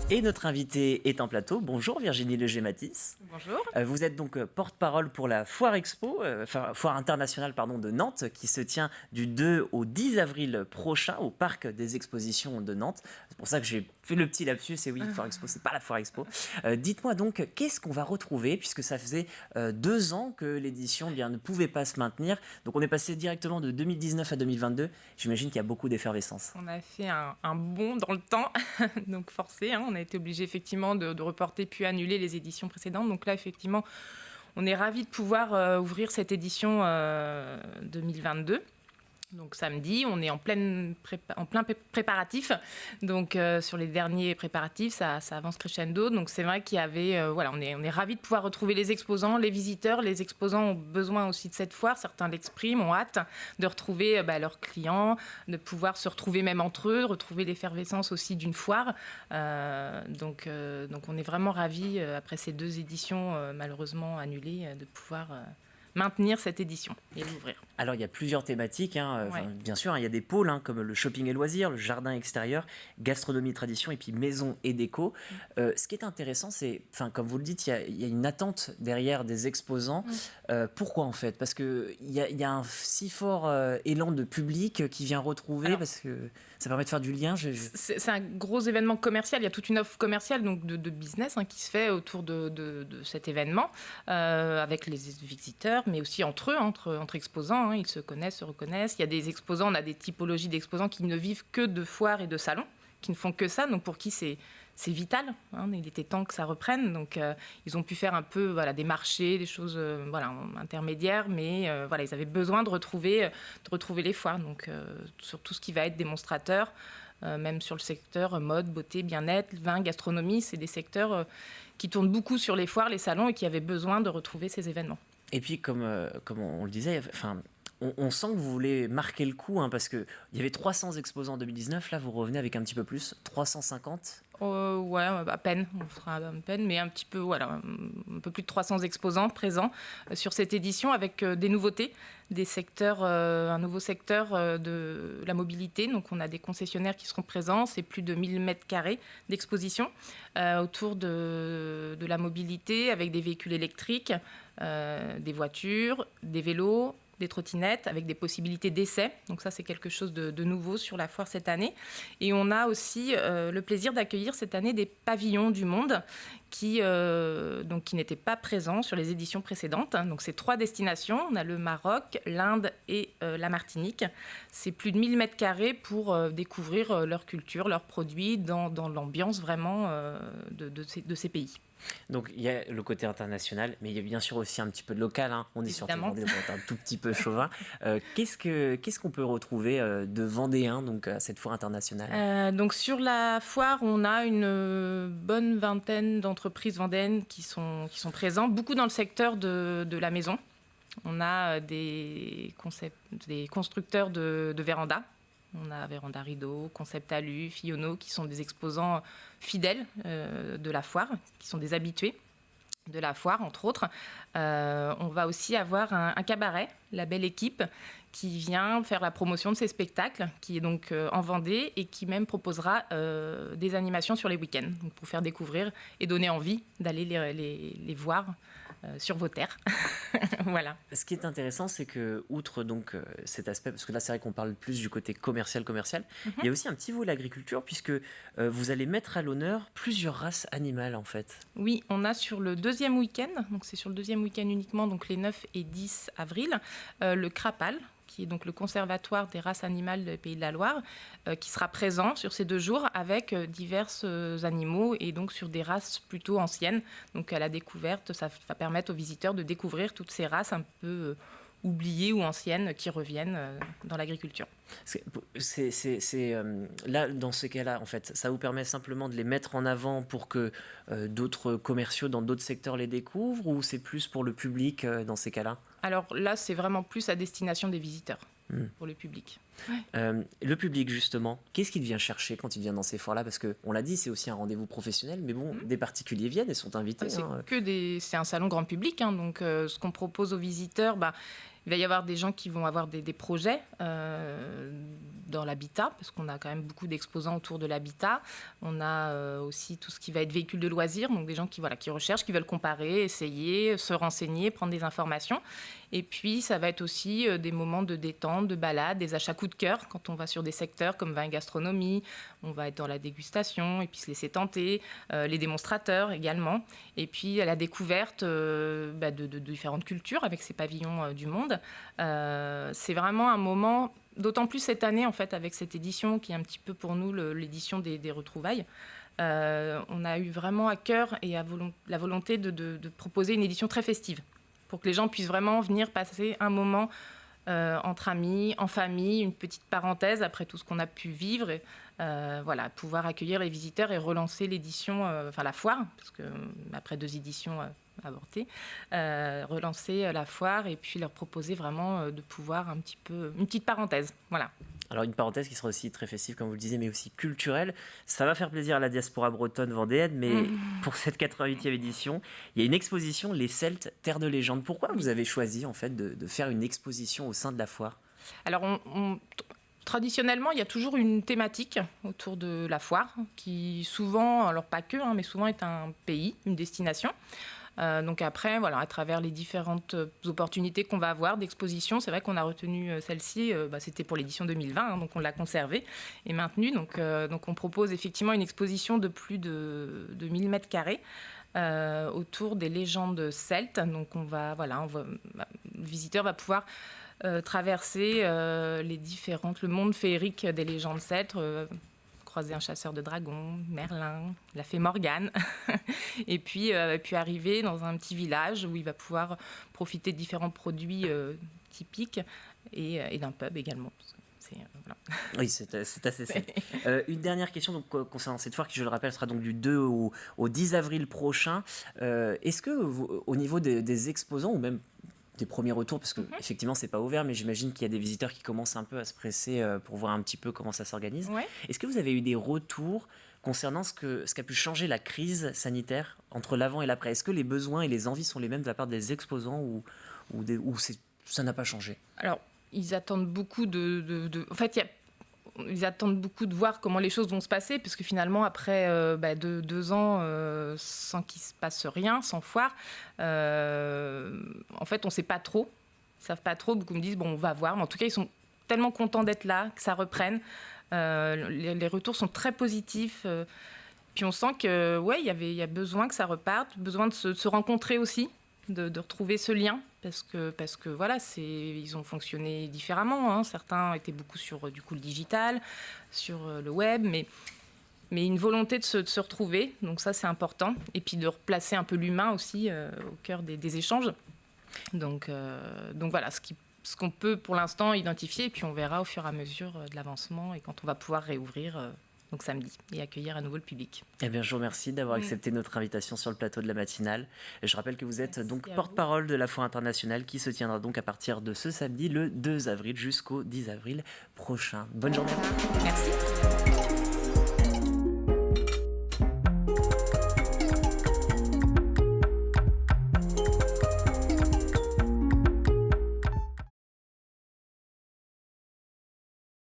Et notre invitée est en plateau. Bonjour Virginie Leger-Matisse. Bonjour. Vous êtes donc porte-parole pour la Foire Expo, Foire internationale de Nantes, qui se tient du 2 au 10 avril prochain au Parc des Expositions de Nantes. C'est pour ça que j'ai fait le petit lapsus, et oui, Foire Expo, c'est pas la Foire Expo. Dites-moi donc, qu'est-ce qu'on va retrouver, puisque ça faisait 2 ans que l'édition ne pouvait pas se maintenir. Donc on est passé directement de 2019 à 2022. J'imagine qu'il y a beaucoup d'effervescence. On a fait un bond dans le temps, donc forcé. On a été obligé effectivement de reporter puis annuler les éditions précédentes. Donc là, effectivement, on est ravis de pouvoir ouvrir cette édition 2022. Donc samedi, on est en plein préparatif. Donc sur les derniers préparatifs, ça avance crescendo. Donc c'est vrai qu'il y avait, on est ravis de pouvoir retrouver les exposants, les visiteurs. Les exposants ont besoin aussi de cette foire. Certains l'expriment, ont hâte de retrouver leurs clients, de pouvoir se retrouver même entre eux, retrouver l'effervescence aussi d'une foire. Donc on est vraiment ravis après ces 2 éditions malheureusement annulées de pouvoir maintenir cette édition et l'ouvrir. Alors, il y a plusieurs thématiques. Ouais. Bien sûr, il y a des pôles comme le shopping et loisirs, le jardin extérieur, gastronomie tradition et puis maison et déco. Ce qui est intéressant, c'est, comme vous le dites, il y a une attente derrière des exposants. Pourquoi en fait ? Parce qu'il y a un si fort élan de public qui vient retrouver, parce que ça permet de faire du lien. C'est un gros événement commercial. Il y a toute une offre commerciale donc de business qui se fait autour de cet événement avec les visiteurs, mais aussi entre eux, entre exposants. Ils se connaissent, se reconnaissent. Il y a des exposants, on a des typologies d'exposants qui ne vivent que de foires et de salons, qui ne font que ça, donc pour qui c'est vital. Il était temps que ça reprenne. Donc ils ont pu faire un peu des marchés, des choses intermédiaires, mais ils avaient besoin de retrouver les foires. Donc sur tout ce qui va être démonstrateur, même sur le secteur mode, beauté, bien-être, vin, gastronomie, c'est des secteurs qui tournent beaucoup sur les foires, les salons et qui avaient besoin de retrouver ces événements. Et puis, comme on le disait, on sent que vous voulez marquer le coup, parce qu'il y avait 300 exposants en 2019, là vous revenez avec un petit peu plus, 350. Ouais, à peine, on fera à peine, mais un petit peu, un peu plus de 300 exposants présents sur cette édition avec des nouveautés, des secteurs, un nouveau secteur de la mobilité. Donc on a des concessionnaires qui seront présents, c'est plus de 1000 m² d'exposition autour de la mobilité avec des véhicules électriques, des voitures, des vélos, des trottinettes avec des possibilités d'essai. Donc ça, c'est quelque chose de nouveau sur la foire cette année. Et on a aussi le plaisir d'accueillir cette année des pavillons du monde qui n'étaient pas présents sur les éditions précédentes. Donc c'est 3 destinations. On a le Maroc, l'Inde et la Martinique. C'est plus de 1000 m² pour découvrir leur culture, leurs produits dans l'ambiance vraiment de ces pays. Donc il y a le côté international, mais il y a bien sûr aussi un petit peu de local. On est sur Vendée, donc on est un tout petit peu chauvin. Qu'est-ce qu'on peut retrouver de vendéen donc à cette foire internationale ? Donc sur la foire, on a une bonne vingtaine d'entreprises vendéennes qui sont présentes, beaucoup dans le secteur de la maison. On a des constructeurs de vérandas. On a Véranda Rideau, Concept Alu, Fiono, qui sont des exposants fidèles de la foire, qui sont des habitués de la foire, entre autres. On va aussi avoir un cabaret, La Belle Équipe, qui vient faire la promotion de ses spectacles, qui est donc en Vendée et qui même proposera des animations sur les week-ends, donc pour faire découvrir et donner envie d'aller les voir sur vos terres. Voilà. Ce qui est intéressant, c'est que, outre donc cet aspect, parce que là c'est vrai qu'on parle plus du côté commercial, il y a aussi un petit volet agriculture, puisque vous allez mettre à l'honneur plusieurs races animales en fait. Oui, on a sur le 2e week-end, donc c'est sur le 2e week-end uniquement, donc les 9 et 10 avril, le Crapal, qui est donc le conservatoire des races animales du Pays de la Loire, qui sera présent sur ces 2 jours avec divers animaux et donc sur des races plutôt anciennes. Donc à la découverte, ça va permettre aux visiteurs de découvrir toutes ces races un peu oubliées ou anciennes qui reviennent dans l'agriculture. Là, dans ce cas-là, en fait, ça vous permet simplement de les mettre en avant pour que d'autres commerciaux dans d'autres secteurs les découvrent, ou c'est plus pour le public dans ces cas-là ? Alors là, c'est vraiment plus à destination des visiteurs, pour le public. Le public, justement, qu'est-ce qu'il vient chercher quand il vient dans ces foires-là ? Parce qu'on l'a dit, c'est aussi un rendez-vous professionnel, mais bon, des particuliers viennent et sont invités. C'est un salon grand public, donc ce qu'on propose aux visiteurs, il va y avoir des gens qui vont avoir des projets dans dans l'habitat, parce qu'on a quand même beaucoup d'exposants autour de l'habitat. On a aussi tout ce qui va être véhicule de loisirs, donc des gens qui recherchent, qui veulent comparer, essayer, se renseigner, prendre des informations. Et puis, ça va être aussi des moments de détente, de balade, des achats coup de cœur, quand on va sur des secteurs comme vin et gastronomie, on va être dans la dégustation et puis se laisser tenter, les démonstrateurs également, et puis la découverte de différentes cultures avec ces pavillons du monde. C'est vraiment un moment, d'autant plus cette année en fait, avec cette édition qui est un petit peu pour nous l'édition des retrouvailles. On a eu vraiment à cœur et la volonté de proposer une édition très festive, pour que les gens puissent vraiment venir passer un moment entre amis, en famille, une petite parenthèse après tout ce qu'on a pu vivre. Et, pouvoir accueillir les visiteurs et relancer l'édition, la foire, parce que après 2 éditions avortées, relancer la foire et puis leur proposer vraiment de pouvoir un petit peu, une petite parenthèse. Voilà. Alors une parenthèse qui sera aussi très festive, comme vous le disiez, mais aussi culturelle. Ça va faire plaisir à la diaspora bretonne vendéenne, mais pour cette 88e édition, il y a une exposition, Les Celtes, Terre de légende. Pourquoi vous avez choisi en fait de faire une exposition au sein de la foire ? Alors traditionnellement, il y a toujours une thématique autour de la foire, qui souvent, alors pas que, mais souvent est un pays, une destination. Donc après, à travers les différentes opportunités qu'on va avoir d'exposition, c'est vrai qu'on a retenu celle-ci, c'était pour l'édition 2020, donc on l'a conservée et maintenue. Donc on propose effectivement une exposition de plus de 1000 mètres carrés autour des légendes celtes. Donc le visiteur va pouvoir traverser le monde féerique des légendes celtes, croiser un chasseur de dragons, Merlin, la fée Morgane, et puis arriver dans un petit village où il va pouvoir profiter de différents produits typiques et d'un pub également. Oui, c'est assez simple. Une dernière question donc, concernant cette foire qui, je le rappelle, sera donc du 2 au 10 avril prochain. Est-ce que au niveau des exposants ou même des premiers retours, parce que effectivement c'est pas ouvert, mais j'imagine qu'il y a des visiteurs qui commencent un peu à se presser pour voir un petit peu comment ça s'organise. Ouais. Est-ce que vous avez eu des retours concernant ce qu'a pu changer la crise sanitaire entre l'avant et l'après ? Est-ce que les besoins et les envies sont les mêmes de la part des exposants ou ça n'a pas changé ? Alors, ils attendent beaucoup ils attendent beaucoup de voir comment les choses vont se passer, parce que finalement, après 2 ans sans qu'il se passe rien, sans foire, en fait, on ne sait pas trop. Ils ne savent pas trop. Beaucoup me disent, on va voir. Mais en tout cas, ils sont tellement contents d'être là, que ça reprenne. Les retours sont très positifs. Puis on sent qu'il y a besoin que ça reparte, besoin de se rencontrer aussi, de retrouver ce lien, parce que ils ont fonctionné différemment. Certains étaient beaucoup sur le digital, sur le web, mais une volonté de se retrouver. Donc ça, c'est important. Et puis de replacer un peu l'humain aussi au cœur des échanges. Donc voilà, ce qu'on peut pour l'instant identifier, et puis on verra au fur et à mesure de l'avancement et quand on va pouvoir réouvrir donc samedi, et accueillir à nouveau le public. Eh bien, je vous remercie d'avoir accepté notre invitation sur le plateau de la matinale. Et je rappelle que vous êtes donc porte-parole de la Foire internationale qui se tiendra donc à partir de ce samedi, le 2 avril, jusqu'au 10 avril prochain. Bonne journée. Merci.